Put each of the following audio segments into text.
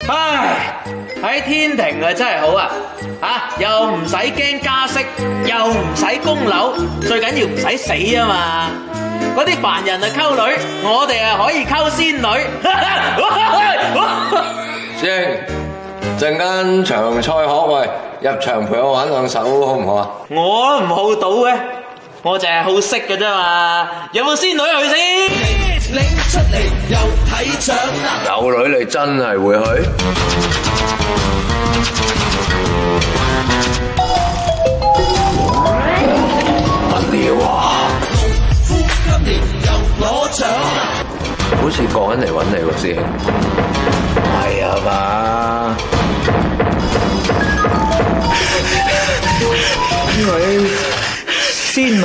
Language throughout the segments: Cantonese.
唉，喺天庭啊真係好啊，又唔使驚加息，又唔使供樓，最緊要唔使死啊嘛！嗰啲凡人啊溝女，我哋啊可以溝仙女。師兄，陣間場賽學喂，入場陪我玩兩手好唔好啊？我唔好賭嘅，我淨係好識嘅啫嘛。有冇仙女去先？拎出嚟又睇獎啦！有女你真係會去？不了啊！夫今年又攞獎啦！好似過緊嚟揾你喎，師兄。係啊嘛？呢位仙女，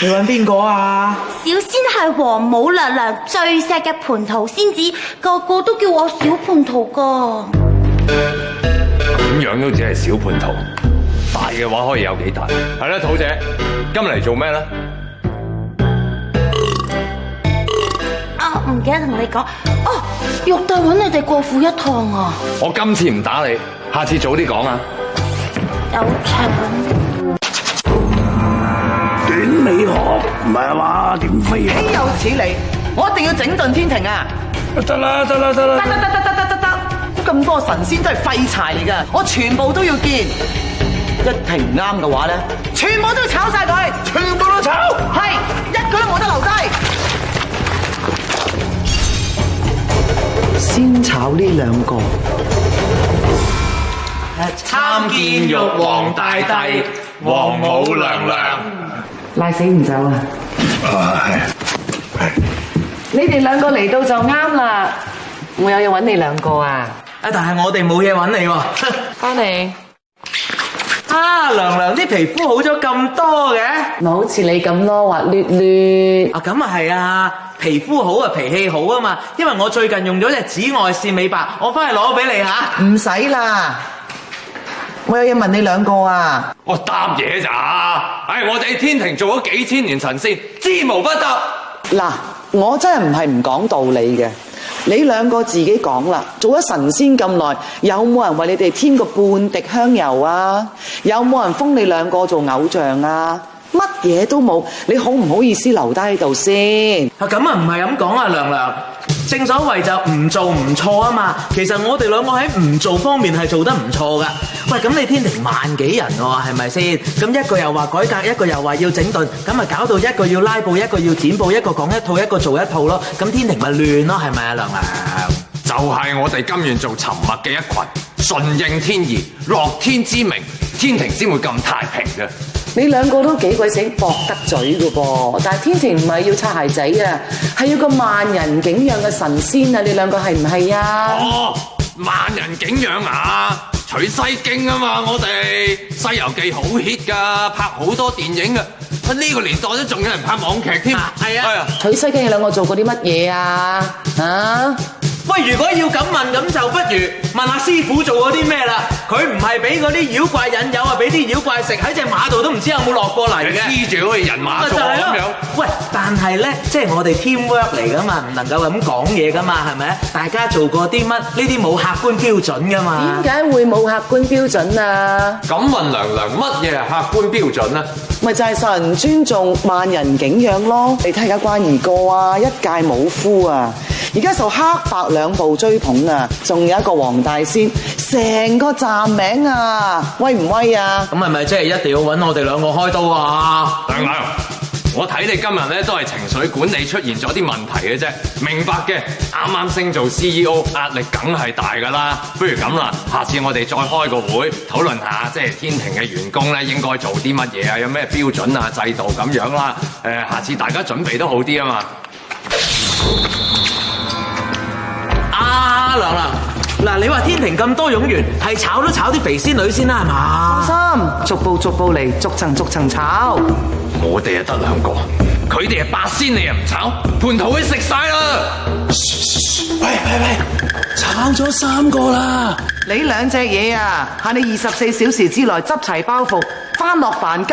你揾邊個啊？小仙係王母娘娘最錫嘅蟠桃仙子，個個都叫我小蟠桃噶。咁樣都只係小蟠桃，大嘅話可以有幾大？係啦，桃姐，今日嚟做咩咧？唔記得同你講，玉帝揾你哋過府一趟啊！我今次唔打你，下次早啲講啊！有請。短尾鶴唔係話點飛啊？豈有此理！我一定要整頓天庭啊！得啦！得！咁多神仙都係廢柴嚟噶，我全部都要見。一停唔啱嘅話咧，全部都要炒晒佢，全部都炒，係一個都冇得留低。先炒呢兩個。參見玉皇大帝、王母娘娘。賴死唔走啊！係。你哋兩個嚟到就啱啦，我有嘢揾你兩個啊！但係我哋冇嘢揾你喎。翻嚟。娘娘啲皮膚好咗咁多嘅？咪好似你咁咯，滑捋捋。咁啊係啊，皮膚好啊，脾氣好啊嘛。因為我最近用咗隻紫外線美白，我翻去攞俾你吓。唔使啦，我有嘢問你兩個啊。我答嘢咋？我哋天庭做咗幾千年神仙，知無不得。嗱，我真係唔係唔講道理嘅。你兩個自己講啦，做咗神仙咁耐，有冇人為你哋添過半滴香油啊？有冇人封你兩個做偶像啊？乜嘢都冇，你好唔好意思留低喺度先？咁啊唔係咁講啊，娘娘。正所謂就唔做唔錯啊嘛。其實我哋兩個喺唔做方面係做得唔錯噶。喂，咁你天庭萬幾人喎，係咪先？咁一個又話改革，一個又話要整頓，咁咪搞到一個要拉布，一個要剪布，一個講一套，一個做一套咯。咁天庭咪亂咯，係咪啊，娘娘？就係我哋甘願做沉默嘅一群，順應天意，樂天之明，天庭先會咁太平嘅。你兩個都幾鬼死駁得嘴㗎噃，但係天庭唔係要擦鞋仔啊，係要個萬人景仰嘅神仙啊！你兩個係唔係啊？萬人景仰啊！取西經啊嘛，我哋西遊記好 hit 噶，拍好多電影噶。呢個年代都仲有人拍網劇添。係啊，取西經你兩個做過啲乜嘢啊？喂，如果要咁問，咁就不如問下師傅做過啲咩啦。佢唔係俾嗰啲妖怪引誘啊，俾啲妖怪食喺隻馬度都唔知有冇落過嚟嘅。黐住好似人馬座咁樣。喂，但係咧，即係我哋 teamwork 嚟噶嘛，唔能夠咁講嘢噶嘛，係咪？大家做過啲乜？呢啲冇客觀標準噶嘛。點解會冇客觀標準啊？咁問娘娘，乜嘢係客觀標準啊？咪就係受人尊重、萬人景仰咯。你睇下關二哥啊，一介武夫啊，而家受黑白兩部追捧啊，仲有一個黃大仙，成個站名啊，威唔威啊？咁係咪即係一定要揾我哋兩個開刀啊？娘娘，我睇你今日咧都係情緒管理出現咗啲問題嘅啫，明白嘅。啱啱升做 CEO， 壓力梗係大噶啦。不如咁啦，下次我哋再開個會討論下，即係天庭嘅員工咧應該做啲乜嘢啊？有咩標準啊、制度咁樣啦？下次大家準備都好啲啊嘛。娘娘，嗱，你話天庭咁多冗員，係炒都炒啲肥仙女先啦，係嘛？放心，逐步嚟，逐層炒。我哋得兩個，佢哋係八仙，你又唔炒，蟠桃會食晒啦！喂，炒咗3個啦！你兩隻嘢啊，限你24小時之內執齊包袱，翻落凡間。